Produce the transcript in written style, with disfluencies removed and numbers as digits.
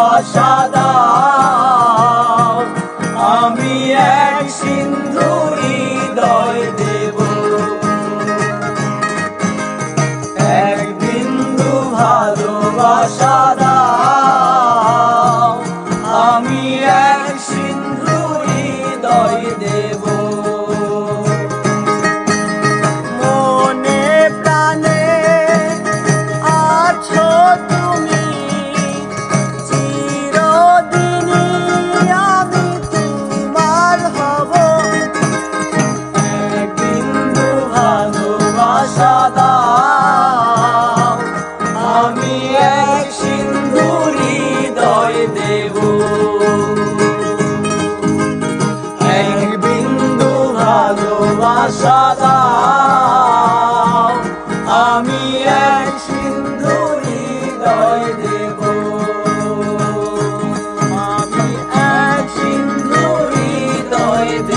ভালোবাসা দাও, আমি এক সিন্ধু হৃদয় দেব। এক বিন্দু ভালোবাসা দাও, আমি এক সিন্ধু হৃদয় দেব। মনে প্রাণে আছো তুমি, চিরদিনই আমি তোমার হব। এক বিন্দু ভালোবাসা দাও, আমি এক সিন্ধু হৃদয় দেব। এক বিন্দু ভালোবাসা দাও, আমি এক সিন্ধু হৃদয় দেব। আমি এক সিন্ধু হৃদয় দেব।